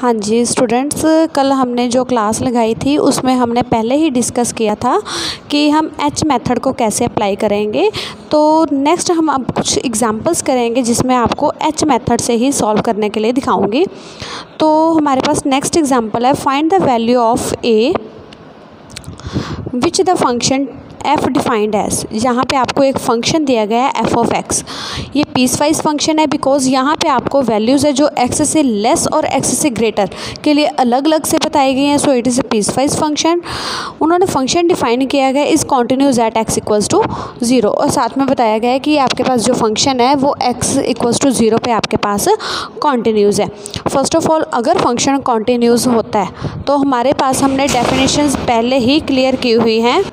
हाँ जी स्टूडेंट्स, कल हमने जो क्लास लगाई थी उसमें हमने पहले ही डिस्कस किया था कि हम एच मेथड को कैसे अप्लाई करेंगे। तो नेक्स्ट हम अब कुछ एग्जांपल्स करेंगे जिसमें आपको एच मेथड से ही सॉल्व करने के लिए दिखाऊंगी। तो हमारे पास नेक्स्ट एग्जांपल है, find the value of a which the function f defined as. यहाँ पे आपको एक फंक्शन दिया गया है एफ ऑफ एक्स। ये पीस वाइज फंक्शन है बिकॉज यहाँ पे आपको वैल्यूज़ है जो एक्स से लेस और एक्स से ग्रेटर के लिए अलग अलग से बताई गई हैं। So it is a piecewise function. उन्होंने फंक्शन डिफाइन किया गया is continuous at x equals to 0 और साथ में बताया गया है कि आपके पास जो फंक्शन है वो एक्स इक्वल्स टू 0 पे आपके पास कॉन्टिन्यूज़ है। फर्स्ट ऑफ ऑल अगर फंक्शन कॉन्टिन्यूज़ होता है तो हमारे पास हमने डेफिनेशंस पहले ही क्लियर की हुई हैं।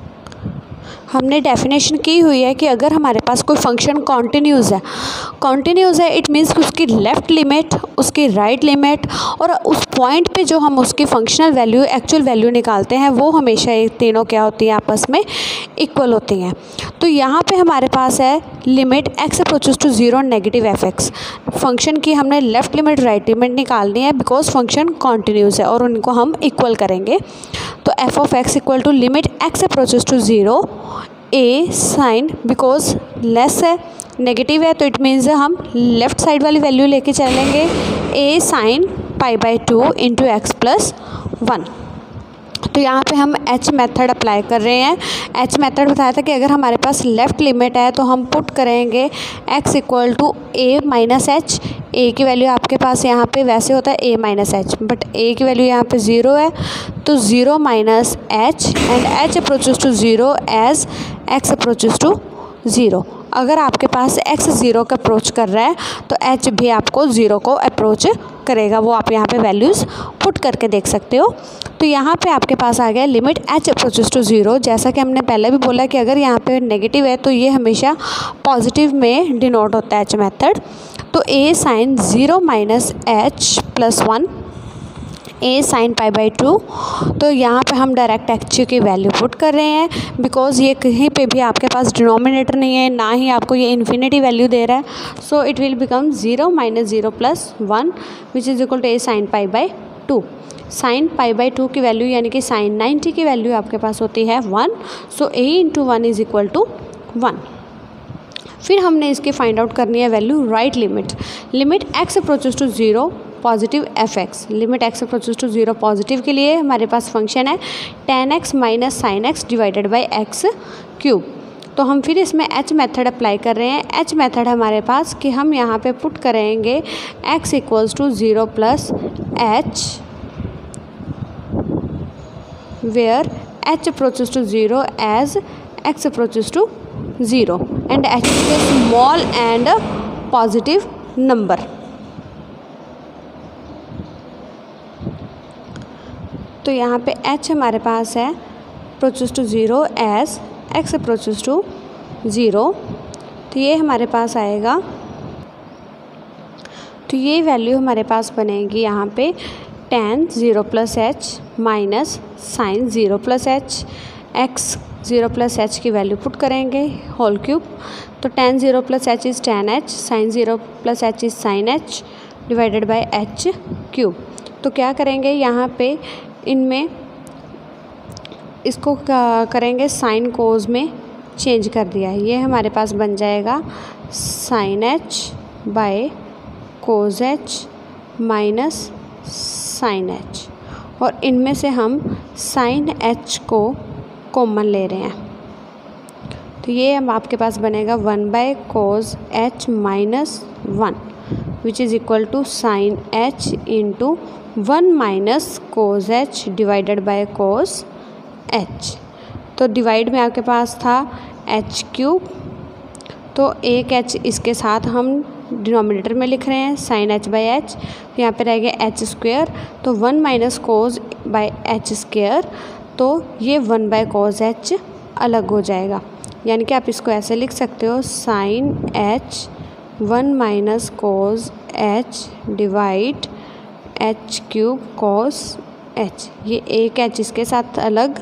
हमने डेफिनेशन की हुई है कि अगर हमारे पास कोई फंक्शन कॉन्टिन्यूज़ है इट मीन्स कि उसकी लेफ़्ट लिमिट, उसकी राइट लिमिट और उस पॉइंट पे जो हम उसकी फंक्शनल वैल्यू, एक्चुअल वैल्यू निकालते हैं वो हमेशा ये तीनों क्या होती हैं, आपस में इक्वल होती हैं। तो यहाँ पे हमारे पास है limit x approaches to 0 negative f x. Function की हमने लेफ़्ट लिमिट राइट लिमिट निकालनी है बिकॉज फंक्शन कॉन्टिन्यूज़ है और उनको हम इक्वल करेंगे। तो f of x equal to limit x approaches to 0 a sine, because less है नेगेटिव है तो इट मीन्स हम लेफ़्ट साइड वाली वैल्यू लेके चलेंगे, a sine pi by 2 into x plus 1। तो यहाँ पे हम एच मेथड अप्लाई कर रहे हैं। एच मेथड बताया था कि अगर हमारे पास लेफ़्ट लिमिट है तो हम पुट करेंगे x equal to a minus h. A की वैल्यू आपके पास यहाँ पे वैसे होता है a minus h, but a की वैल्यू यहाँ पे 0 है तो 0 minus h and h approaches to 0 as x approaches to 0। अगर आपके पास एक्स 0 का अप्रोच कर रहा है तो एच भी आपको 0 को अप्रोच करेगा, वो आप यहाँ पे वैल्यूज़ पुट करके देख सकते हो। तो यहाँ पे आपके पास आ गया लिमिट एच अप्रोचेस टू 0। जैसा कि हमने पहले भी बोला कि अगर यहाँ पे नेगेटिव है तो ये हमेशा पॉजिटिव में डिनोट होता है एच मेथड। तो a sine 0 minus h plus 1 a sine pi by 2। तो यहाँ पे हम डायरेक्ट एच की वैल्यू पुट कर रहे हैं बिकॉज ये कहीं पे भी आपके पास डिनोमिनेटर नहीं है, ना ही आपको ये इन्फिनिटी वैल्यू दे रहा है। So it will become 0 minus 0 plus 1 which is equal to a sine pi by 2। Sine pi by 2 की वैल्यू यानी कि साइन 90 की वैल्यू आपके पास होती है 1। So a into 1 is equal to 1। फिर हमने इसकी फाइंड आउट करनी है value right limit. Limit x approaches to 0 positive f x. Limit x approaches to 0 positive के लिए हमारे पास फंक्शन है tan x minus sine x divided by x cube. तो हम फिर इसमें एच मेथड अप्लाई कर रहे हैं। एच मेथड हमारे पास कि हम यहाँ पे पुट करेंगे x equals to 0 plus h where h approaches to 0 as x approaches to 0 and h is a small and positive number. तो यहाँ पे h हमारे पास है approaches to 0 as x approaches to 0। तो ये हमारे पास आएगा, तो ये वैल्यू हमारे पास बनेगी यहाँ पे tan 0 plus h minus sine 0 plus h. x 0 plus h की वैल्यू पुट करेंगे होल क्यूब। तो tan 0 plus h is tan h, sine 0 plus h is sine h divided by h cube. तो क्या करेंगे यहाँ पे इनमें इसको करेंगे साइन कोज में चेंज कर दिया है। ये हमारे पास बन जाएगा sine h bye cos h minus sine h और इनमें से हम साइन एच को कॉमन ले रहे हैं। तो ये हम आपके पास बनेगा 1 by cos h minus 1 which is equal to sine h into 1 minus cos h divided by cos h. तो डिवाइड में आपके पास था एच क्यूब, तो एक एच इसके साथ हम डिनोमिनेटर में लिख रहे हैं साइन एच बाई एच। यहाँ पे रह गया एच स्क्वेयर, तो 1 minus cos by h square. तो ये 1 बाय कोज एच अलग हो जाएगा, यानी कि आप इसको ऐसे लिख सकते हो sine h 1 minus cos h divide h cube cos h. ये एक एच इसके साथ अलग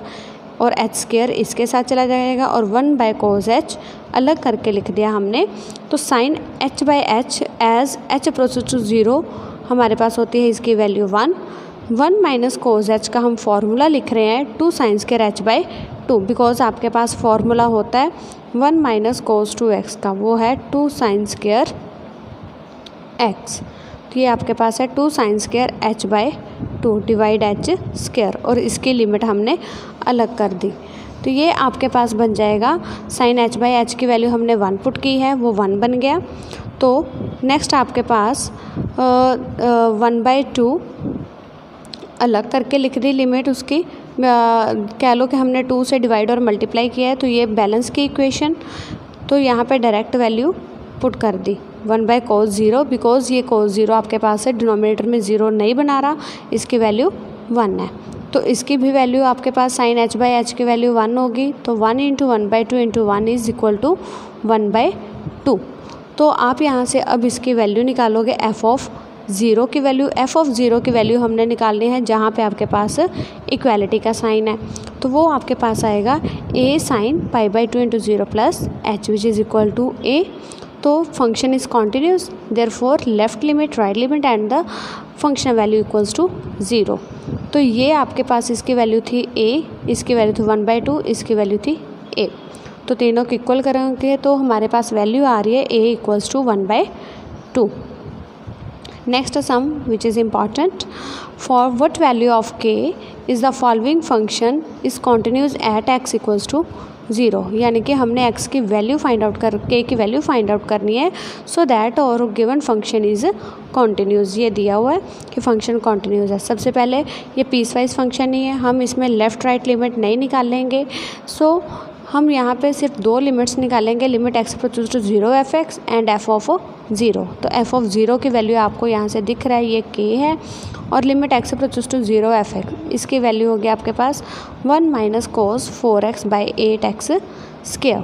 और एच स्क्वायर इसके साथ चला जाएगा और 1 बाय कोस एच अलग करके लिख दिया हमने। तो sine h by h as h approaches to 0 हमारे पास होती है इसकी वैल्यू 1 माइनस कोस एच का हम फॉर्मूला लिख रहे हैं 2 sine square H by 2, because आपके पास फॉर्मूला होता है 1 माइनस कोस 2x का, वो है 2 साइन स्क्वायर x। तो ये आपके पास है 2 sine square H by 2 divide H square, और इसकी लिमिट हमने अलग कर दी। तो ये आपके पास बन जाएगा साइन एच बाई एच की वैल्यू हमने 1 पुट की है, वो 1 बन गया। तो नेक्स्ट आपके पास 1/2 अलग करके लिख दी लिमिट उसकी, कह लो कि हमने 2 से डिवाइड और मल्टीप्लाई किया है, तो ये बैलेंस की इक्वेशन। तो यहाँ पे डायरेक्ट वैल्यू पुट कर दी 1/cos 0, बिकॉज ये cos 0 आपके पास है, डिनोमिनेटर में 0 नहीं बना रहा, इसकी वैल्यू 1 है। तो इसकी भी वैल्यू आपके पास साइन एच बाई एच की वैल्यू 1 होगी। तो 1 × 1/2 × 1 इज इक्वल टू 1/2। तो आप यहाँ से अब इसकी वैल्यू निकालोगे f ऑफ 0 की वैल्यू। f ऑफ 0 की वैल्यू हमने निकालनी है जहाँ पे आपके पास इक्वालिटी का साइन है, तो वो आपके पास आएगा a sine π/2 × 0 plus h which is equal to a। तो function is continuous, therefore left limit, right limit and the function value equals to 0। तो ये आपके पास इसकी वैल्यू थी a, इसकी वैल्यू थी 1/2, इसकी वैल्यू थी a। तो तीनों को इक्वल करेंगे तो हमारे पास वैल्यू आ रही है a equals to 1/2। Next sum which is important, for what value of k is the following function is continuous at x equals to 0। यानी कि हमने x की वैल्यू फाइंड आउट कर k की वैल्यू फाइंड आउट करनी है, so that और given function is continuous. ये दिया हुआ है कि फंक्शन कॉन्टिन्यूस है। सबसे पहले ये पीस वाइज फंक्शन ही है, हम इसमें लेफ़्ट राइट लिमिट नहीं निकालेंगे। सो हम यहाँ पे सिर्फ 2 लिमिट्स निकालेंगे, limit x approaches to 0 f(x) and f of 0। तो f ऑफ 0 की वैल्यू आपको यहाँ से दिख रहा है, ये k है, और limit x approaches to 0 f(x), इसकी वैल्यू होगी आपके पास 1 minus cos 4x by 8x square.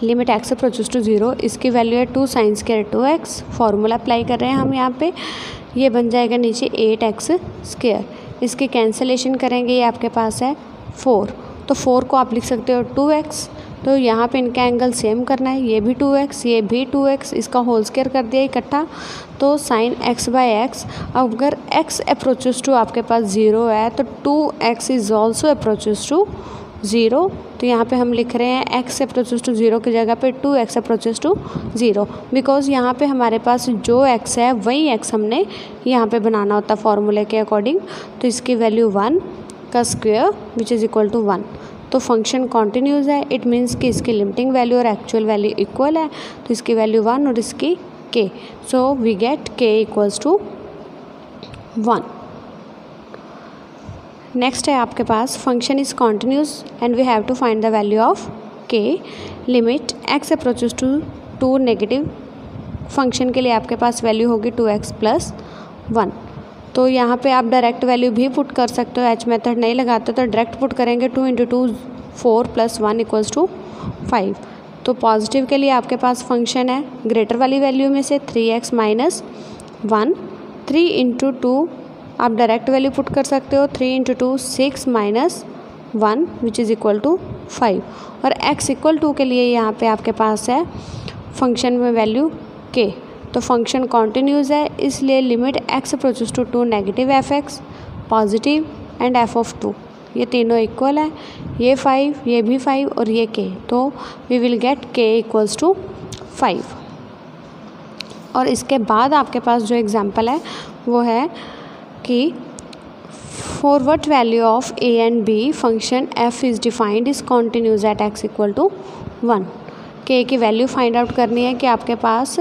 Limit x approaches to 0, इसकी वैल्यू है 2 sine square 2x, formula apply कर रहे हैं हम यहाँ पे, ये बन जाएगा नीचे 8x स्क्वायर। इसकी कैंसिलेशन करेंगे, ये आपके पास है 4, तो 4 को आप लिख सकते हो 2x। तो यहाँ पे इनका एंगल सेम करना है, ये भी 2x, ये भी 2x, इसका होल स्क्वायर कर दिया इकट्ठा, तो साइन x बाई एक्स। अब अगर x अप्रोचेस टू आपके पास 0 है तो 2x is also approaches to 0। तो यहाँ पे हम लिख रहे हैं x अप्रोचेस टू 0 की जगह पे 2x अप्रोचेस टू 0, बिकॉज यहाँ पे हमारे पास जो x है वही x हमने यहाँ पे बनाना होता है फॉर्मूले के अकॉर्डिंग। तो इसकी वैल्यू 1 का square which is equal to 1। तो फंक्शन कॉन्टिन्यूस है, इट मीन्स कि इसकी लिमिटिंग वैल्यू और एक्चुअल वैल्यू इक्वल है, तो इसकी वैल्यू 1 और इसकी k। So we get k equals to 1। Next है आपके पास function is continuous and we have to find the value of k। Limit x approaches to 2 negative function के लिए आपके पास वैल्यू होगी 2x प्लस 1। तो यहाँ पे आप डायरेक्ट वैल्यू भी पुट कर सकते हो, एच मेथड नहीं लगाते तो डायरेक्ट पुट करेंगे 2 × 2 4 प्लस 1 इक्वल्स टू 5। तो पॉजिटिव के लिए आपके पास फंक्शन है ग्रेटर वाली वैल्यू में से 3x माइनस 1, 3 × 2 आप डायरेक्ट वैल्यू पुट कर सकते हो, 3 × 2 6 minus 1 which is equal to 5। और x इक्वल टू के लिए यहाँ पे आपके पास है फंक्शन में वैल्यू k। तो फंक्शन कॉन्टिन्यूस है, इसलिए limit x approaches to 2 negative f(x), positive and f of 2, ये तीनों इक्वल है, ये 5, ये भी 5 और ये k। तो we will get k equals to 5। और इसके बाद आपके पास जो एग्जांपल है वो है कि for what value of a and b function f is defined is continuous at x equal to 1। k की वैल्यू फाइंड आउट करनी है कि आपके पास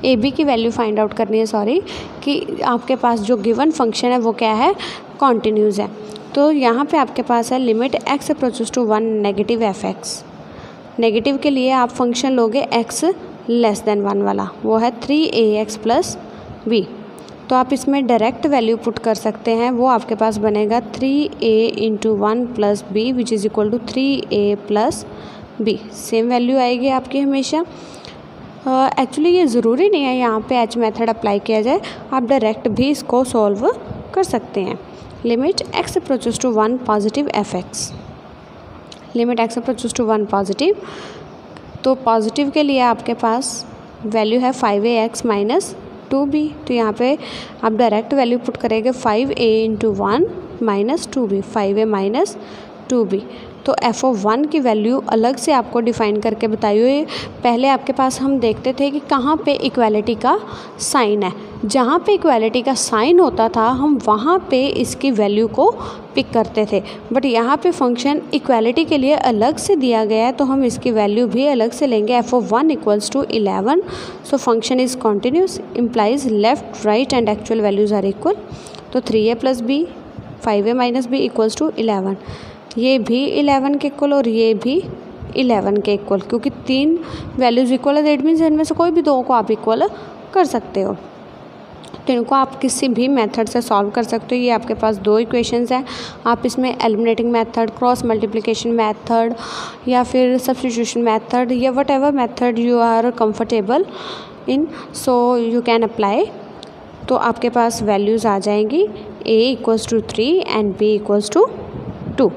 ए बी की वैल्यू फाइंड आउट करनी है, कि आपके पास जो गिवन फंक्शन है वो क्या है, कॉन्टिन्यूस है। तो यहाँ पे आपके पास है limit x approaches to 1 negative f(x). Negative के लिए आप फंक्शन लोगे x लेस देन 1 वाला, वो है 3ax प्लस b। तो आप इसमें डायरेक्ट वैल्यू पुट कर सकते हैं, वो आपके पास बनेगा 3a × 1 plus b which is equal to 3a plus b। Same value आएगी आपकी हमेशा। एक्चुअली ये ज़रूरी नहीं है यहाँ पे एच मेथड अप्लाई किया जाए, आप डायरेक्ट भी इसको सॉल्व कर सकते हैं। Limit x approaches to 1 positive f(x), limit x approaches to 1 positive. तो पॉजिटिव के लिए आपके पास वैल्यू है 5ax माइनस 2b। तो यहाँ पे आप डायरेक्ट वैल्यू पुट करेंगे 5a into 1 minus 2b, 5a minus 2b। तो f(1) की वैल्यू अलग से आपको डिफ़ाइन करके बताई हुई है। पहले आपके पास हम देखते थे कि कहाँ पे इक्वालिटी का साइन है, जहाँ पे इक्वालिटी का साइन होता था हम वहाँ पे इसकी वैल्यू को पिक करते थे, बट यहाँ पे फंक्शन इक्वालिटी के लिए अलग से दिया गया है तो हम इसकी वैल्यू भी अलग से लेंगे। f(1) equals to 11। So function is continuous, implies left right and actual values are equal. तो 3a plus b, 5a minus b equals to 11। ये भी 11 के इक्वल और ये भी 11 के इक्वल, क्योंकि 3 वैल्यूज़ इक्वल है, दैट मीन्स इनमें से कोई भी दो को आप इक्वल कर सकते हो। तो इनको आप किसी भी मेथड से सॉल्व कर सकते हो। ये आपके पास दो इक्वेशंस हैं, आप इसमें eliminating method, cross multiplication method या फिर सब्स्टिट्यूशन मेथड या whatever method you are comfortable in, so you can apply. तो आपके पास वैल्यूज़ आ जाएंगी a equals to 3 and b equals to 2।